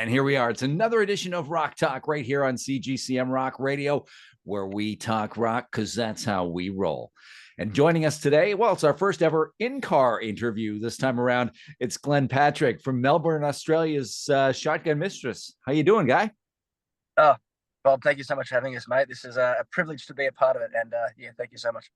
And here we are. It's another edition of Rock Talk right here on CGCM Rock Radio, where we talk rock because that's how we roll. And joining us today, well, it's our first ever in-car interview this time around. It's Glenn Patrick from Melbourne, Australia's Shotgun Mistress. How you doing, guy? Oh, Bob, thank you so much for having us, mate. This is a privilege to be a part of it. And yeah, thank you so much.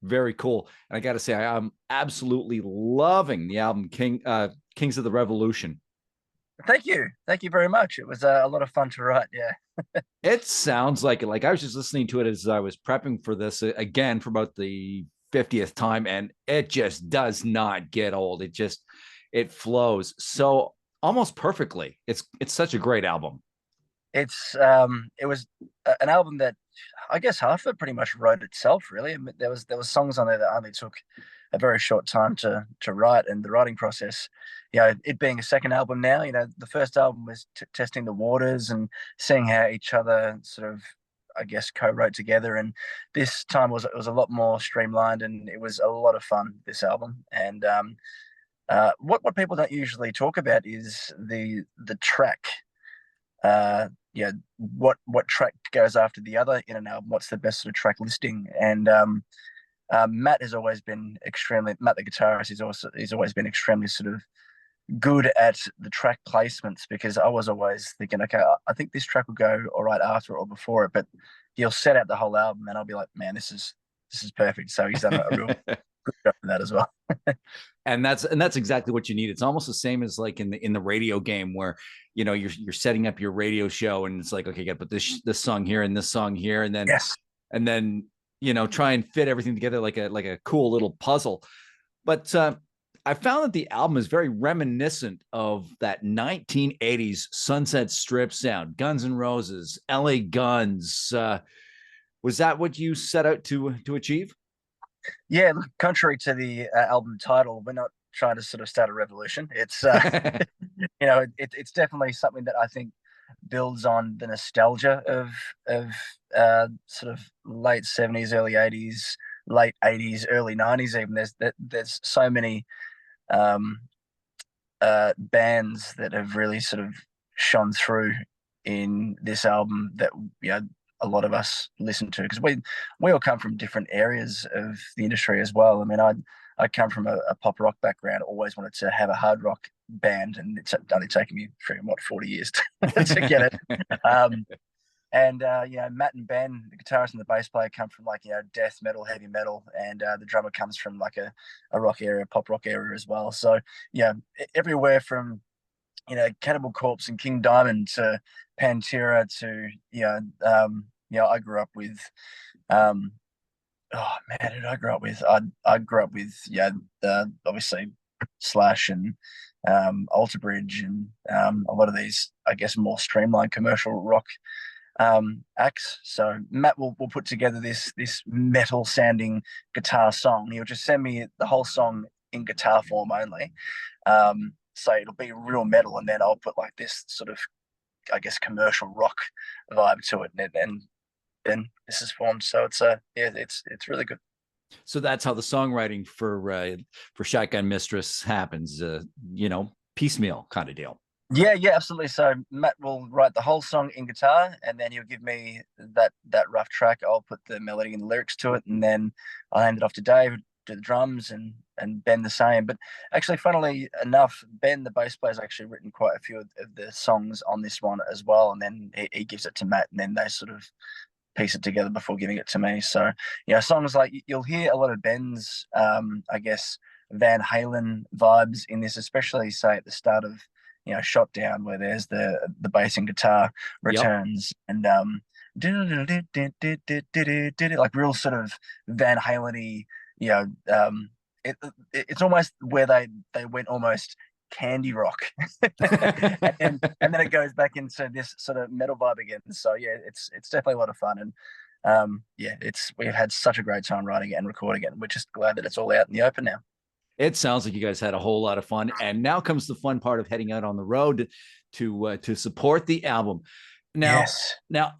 Very cool. And I got to say, I'm absolutely loving the album Kings of the Revolution. Thank you. Thank you very much. It was a lot of fun to write. Yeah. It sounds like it. Like I was just listening to it as I was prepping for this again for about the 50th time, and it just does not get old. It flows so almost perfectly. It's such a great album. It was an album that I guess half of it pretty much wrote itself, really. I mean, there was songs on there that only took a very short time to write, and the writing process, it being a second album now, the first album was testing the waters and seeing how each other sort of, I guess, co-wrote together, and this time was a lot more streamlined, and it was a lot of fun, this album. And what people don't usually talk about is the track. What track goes after the other in an album? What's the best sort of track listing? And Matt, the guitarist, he's always been extremely sort of good at the track placements, because I was always thinking, okay, I think this track will go all right after or before it, but he'll set out the whole album, and I'll be like, man, this is perfect. So he's done a real good job of that as well. And that's exactly what you need. It's almost the same as like in the radio game where you're setting up your radio show, and it's like, okay, you got to put this song here and this song here, and then Yes. Try and fit everything together like a cool little puzzle. But I found that the album is very reminiscent of that 1980s Sunset Strip sound, Guns N' Roses, LA Guns. Was that what you set out to achieve? Yeah, look, contrary to the album title, we're not trying to sort of start a revolution. It's it's definitely something that I think builds on the nostalgia of sort of late 70s, early 80s, late 80s, early 90s. Even there's so many bands that have really sort of shone through in this album that a lot of us listen to, because we all come from different areas of the industry as well. I mean, I come from a pop rock background, always wanted to have a hard rock band, and it's only taken me 40 years to get it. Matt and Ben, the guitarist and the bass player, come from death metal, heavy metal, and the drummer comes from like a rock area, pop rock area as well. So everywhere from Cannibal Corpse and King Diamond to Pantera to I grew up with oh man, who did I grow up with? I grew up with obviously Slash and Alter Bridge and a lot of these, I guess, more streamlined commercial rock acts. So Matt will put together this metal sounding guitar song. He'll just send me the whole song in guitar form only. So it'll be real metal, and then I'll put like this sort of, I guess, commercial rock vibe to it, and then this is formed. So it's really good. So that's how the songwriting for Shotgun Mistress happens. Piecemeal kind of deal. Yeah, absolutely. So Matt will write the whole song in guitar, and then he'll give me that rough track. I'll put the melody and the lyrics to it, and then I'll hand it off to Dave, do the drums, and Ben the same. But actually, funnily enough, Ben, the bass player, has actually written quite a few of the songs on this one as well, and then he gives it to Matt, and then they sort of piece it together before giving it to me. So songs like, you'll hear a lot of Ben's I guess Van Halen vibes in this, especially say at the start of Shot Down, where there's the bass and guitar returns. Yep. And like real sort of Van Halen-y, it's almost where they went almost candy rock and then it goes back into this sort of metal vibe again. So it's definitely a lot of fun, and we've had such a great time writing it and recording it, and we're just glad that it's all out in the open now. It sounds like you guys had a whole lot of fun, and now comes the fun part of heading out on the road to support the album. Now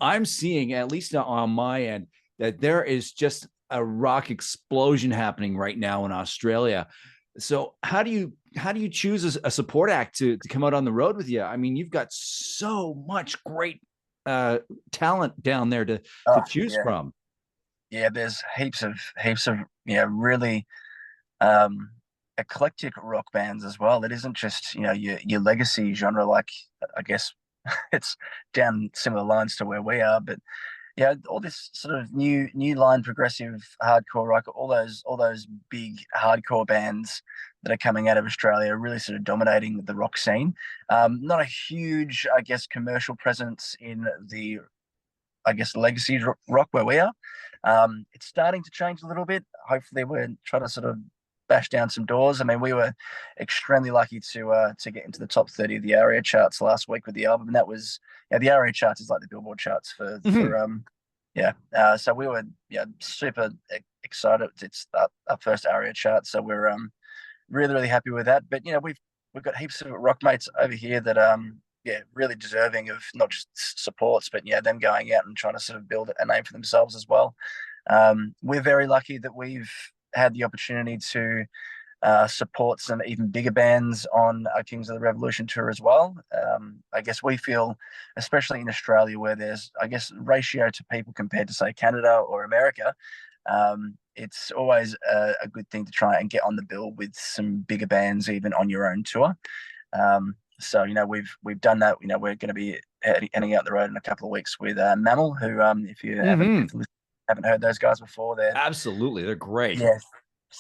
I'm seeing, at least on my end, that there is just a rock explosion happening right now in Australia. So how do you choose a support act to come out on the road with you? I mean, you've got so much great uh talent down there to Oh choose yeah, from. yeah. There's heaps of really um, eclectic rock bands as well. It isn't just your legacy genre, like I guess it's down similar lines to where we are, but yeah, all this sort of new line progressive hardcore rock, all those big hardcore bands that are coming out of Australia are really sort of dominating the rock scene. Not a huge, I guess, commercial presence in the, I guess, legacy rock where we are. It's starting to change a little bit. Hopefully, we're trying to sort of bash down some doors. I mean, we were extremely lucky to get into the top 30 of the ARIA charts last week with the album, and that was, the ARIA charts is like the Billboard charts for Mhm. yeah. So we were super excited. It's our first ARIA chart, so we're really happy with that. But we've got heaps of rock mates over here that really deserving of not just supports, but them going out and trying to sort of build a name for themselves as well. We're very lucky that we've had the opportunity to support some even bigger bands on our Kings of the Revolution tour as well. I guess we feel, especially in Australia, where there's, I guess, ratio to people compared to, say, Canada or America, it's always a good thing to try and get on the bill with some bigger bands, even on your own tour. So we've done that. We're going to be heading out the road in a couple of weeks with Mammal, who if you haven't Mhm. if you haven't heard those guys before, they're Absolutely, they're great. yeah.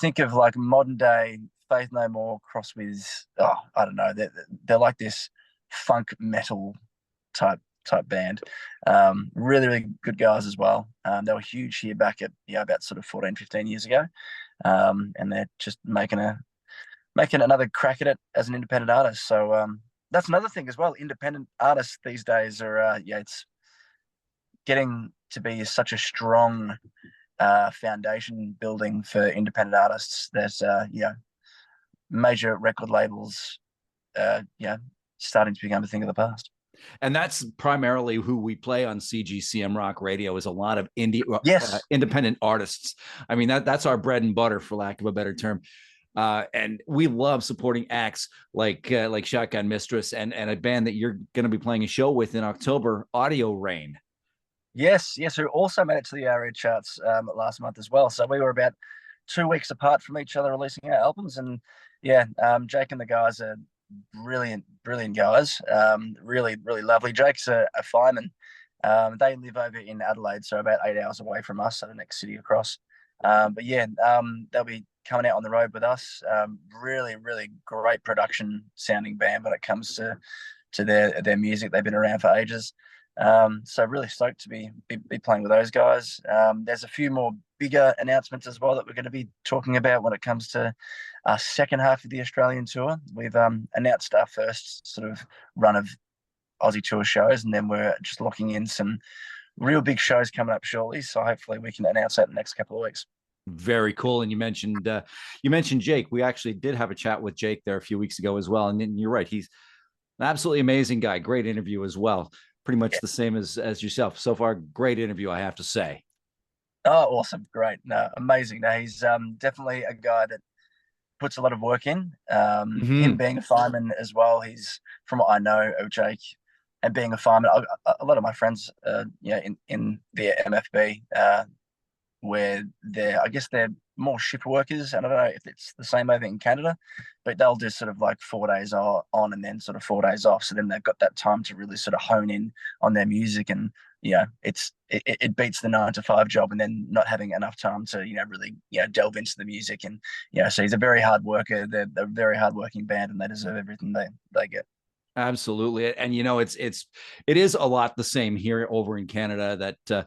Think of like modern day Faith No More crossed with, oh, I don't know, they're like this funk metal type band. Really good guys as well. They were huge here back at about sort of 14, 15 years ago. And they're just making another crack at it as an independent artist. So that's another thing as well. Independent artists these days are it's getting to be such a strong foundation building for independent artists that major record labels starting to become a thing of the past. And that's primarily who we play on CGCM Rock Radio is a lot of Yes. independent artists. I mean that's our bread and butter, for lack of a better term. And we love supporting acts like Shotgun Mistress and a band that you're going to be playing a show with in October, Audio Rain. Yes, who also made it to the ARIA charts last month as well. So we were about 2 weeks apart from each other releasing our albums, and Jake and the guys are brilliant guys. Really lovely. Jake's a fireman. They live over in Adelaide, so about 8 hours away from us, so the next city across. But they'll be coming out on the road with us. Really great production sounding band when it comes to their music. They've been around for ages. So really stoked to be playing with those guys. There's a few more bigger announcements as well that we're going to be talking about when it comes to our second half of the Australian tour. We've announced our first sort of run of Aussie tour shows, and then we're just locking in some real big shows coming up shortly. So hopefully we can announce that in the next couple of weeks. Very cool. And you mentioned Jake. We actually did have a chat with Jake there a few weeks ago as well. And you're right, he's an absolutely amazing guy. Great interview as well. Pretty much Yeah. the same as yourself. So far, great interview, I have to say. Oh, awesome. Great. No, amazing. No, he's definitely a guy that puts a lot of work in. Him Mm-hmm. being a fireman as well. He's, from what I know of Jake, and being a fireman, a lot of my friends, in the MFB, where I guess they're more shift workers. And I don't know if it's the same over in Canada, but they'll do sort of like 4 days on and then sort of 4 days off. So then they've got that time to really sort of hone in on their music, and it beats the 9 to 5 job, and then not having enough time to really delve into the music. And so he's a very hard worker. They're a very hard working band, and they deserve everything they get. Absolutely. And it is a lot the same here over in Canada that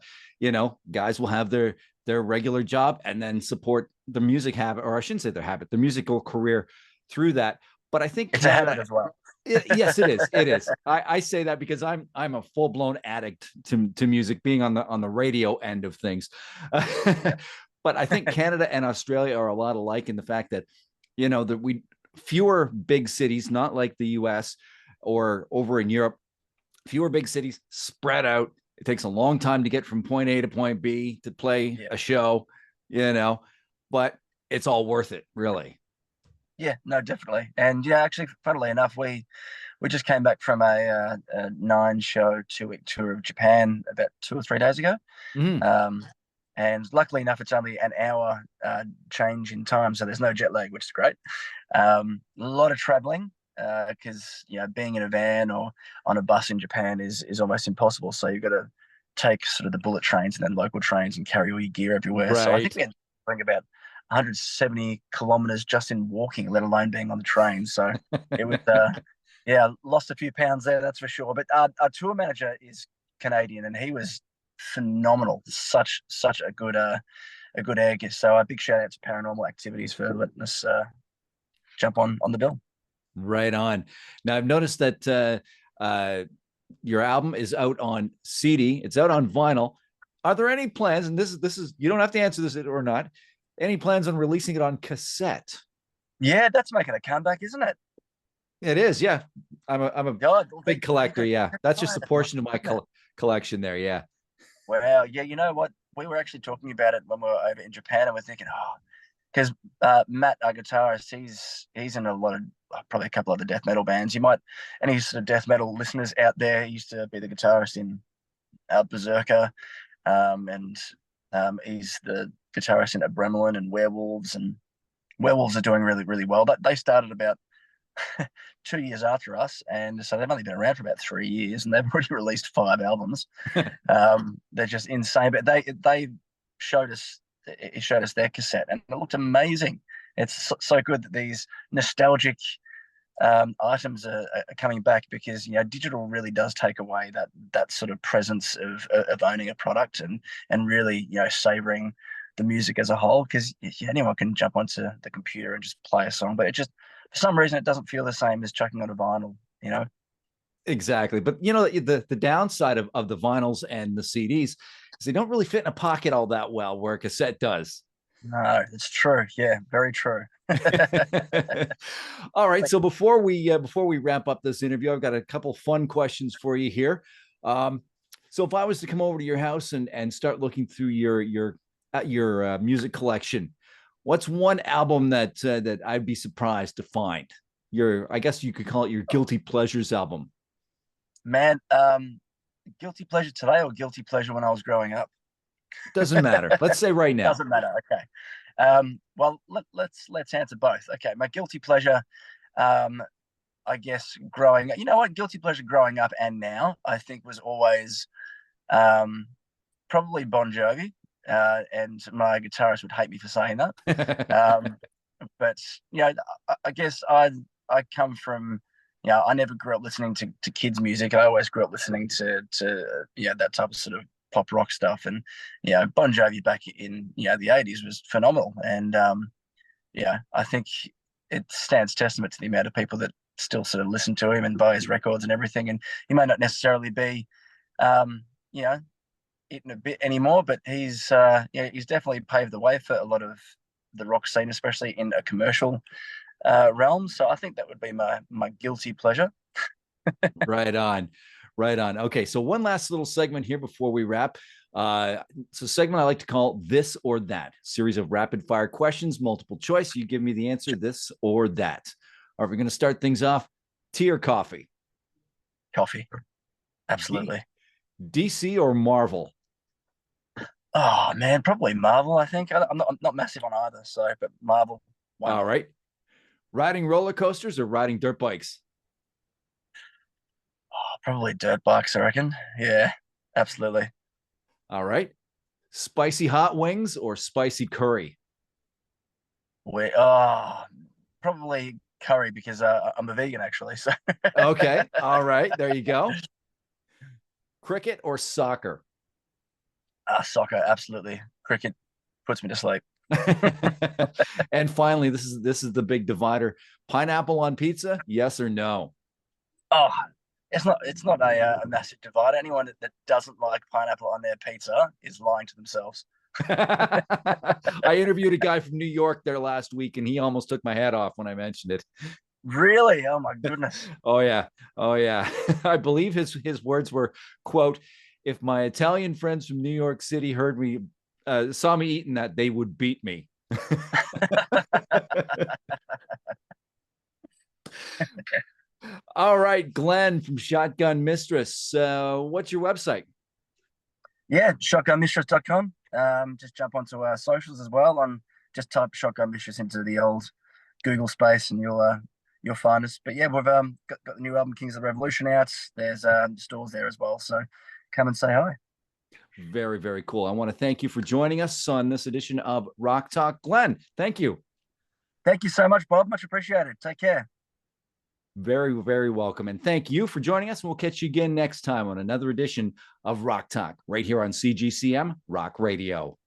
guys will have their regular job and then support the music habit, or I shouldn't say their habit, the musical career through that. But I think It's a habit Canada, as well. yes, it is. It is. I say that because I'm a full blown addict to music, being on the radio end of things. Yeah. But I think Canada and Australia are a lot alike in the fact that that we fewer big cities, not like the U.S. or over in Europe, fewer big cities spread out. It takes a long time to get from point A to point B to play Yeah. a show, but it's all worth it, really. Yeah, no, definitely. And yeah, actually, funnily enough, we just came back from a 9 show 2 week tour of Japan about 2 or 3 days ago. Mhm. Um, and luckily enough, it's only an hour change in time, so there's no jet lag, which is great. A lot of traveling because being in a van or on a bus in Japan is almost impossible. So you've got to take sort of the bullet trains and then local trains and carry all your gear everywhere. So I think Right. we had going about 170 kilometers just in walking, let alone being on the train. So it was, yeah, lost a few pounds there, that's for sure. But our tour manager is Canadian, and he was phenomenal. Such a good egg. So a big shout out to Paranormal Activities for letting us jump on the bill. Right on. Now I've noticed that your album is out on CD. It's out on vinyl. Are there any plans? And this is you don't have to answer this or not. Any plans on releasing it on cassette? Yeah, that's making a comeback, isn't it? It is. Yeah, I'm a God, big big collector. Yeah, that's just a my portion of my goodness. collection there. Yeah. Wow. Yeah, you know what? We were actually talking about it when we were over in Japan, and we're thinking, oh, because Matt, our guitarist, he's in a lot of probably a couple of the death metal bands. You might any sort of death metal listeners out there. He used to be the guitarist in Berserker, and he's the guitarist in Bremelin and Werewolves, and Werewolves are doing really really well. But they started about 2 years after us, and so they've only been around for about 3 years, and they've already released 5 albums. They're just insane. But they showed us it showed us their cassette, and it looked amazing. It's so good that these nostalgic items are coming back because digital really does take away that sort of presence of owning a product and really savoring the music as a whole because anyone can jump onto the computer and just play a song, but it just for some reason it doesn't feel the same as chucking on a vinyl. Exactly. But the downside of the vinyls and the CDs is they don't really fit in a pocket all that well, where a cassette does. No, it's true. Yeah, very true. All right. So before we wrap up this interview, I've got a couple fun questions for you here. Um, so if I was to come over to your house and start looking through your music collection, what's one album that I'd be surprised to find? I guess you could call it your guilty pleasures album. Man, guilty pleasure today or guilty pleasure when I was growing up? Doesn't matter. Let's say right now. Doesn't matter. Okay. Well, let's answer both. Okay, my guilty pleasure, um, I guess growing. You know what? Guilty pleasure growing up and now, I think was always um, probably Bon Jovi. And my guitarist would hate me for saying that. Um, but I guess I come from. I never grew up listening to kids' music. I always grew up listening to that type of sort of pop rock stuff. And Bon Jovi back in the '80s was phenomenal. And I think it stands testament to the amount of people that still sort of listen to him and buy his records and everything. And he may not necessarily be, um, you know, eating a bit anymore, but he's definitely paved the way for a lot of the rock scene, especially in a commercial realm. So I think that would be my guilty pleasure. Right on. Right on. Okay. So one last little segment here before we wrap. It's a segment I like to call This or That, series of rapid fire questions, multiple choice. You give me the answer, this or that. Are we going to start things off? Tea or coffee? Coffee, D- absolutely. DC or Marvel? Oh man, probably Marvel. I think I'm not massive on either, so but Marvel, why All not? right. Riding roller coasters or riding dirt bikes? Oh, probably dirt bikes, I reckon. Yeah, absolutely. All right. Spicy hot wings or spicy curry? We probably curry because I'm a vegan actually. So Okay. All right. There you go. Cricket or soccer? soccer, absolutely. Cricket puts me to sleep. And finally, this is the big divider. Pineapple on pizza, yes or no? Oh, it's not a massive divide. Anyone that doesn't like pineapple on their pizza is lying to themselves. I interviewed a guy from New York there last week, and he almost took my head off when I mentioned it. Really? Oh my goodness. Oh yeah, oh yeah. I believe his words were, "quote If my Italian friends from New York City heard me, saw me eating that, they would beat me." All right, Glenn from Shotgun Mistress. What's your website? Yeah, shotgunmistress.com. Just jump onto our socials as well on just type Shotgun Mistress into the old Google space and you'll find us. But yeah, we've got the new album Kings of the Revolution out. There's stores there as well. So come and say hi. Very, very cool. I want to thank you for joining us on this edition of Rock Talk. Glenn, thank you. Thank you so much, Bob. Much appreciated. Take care. Very, very welcome. And thank you for joining us. And we'll catch you again next time on another edition of Rock Talk right here on CGCM Rock Radio.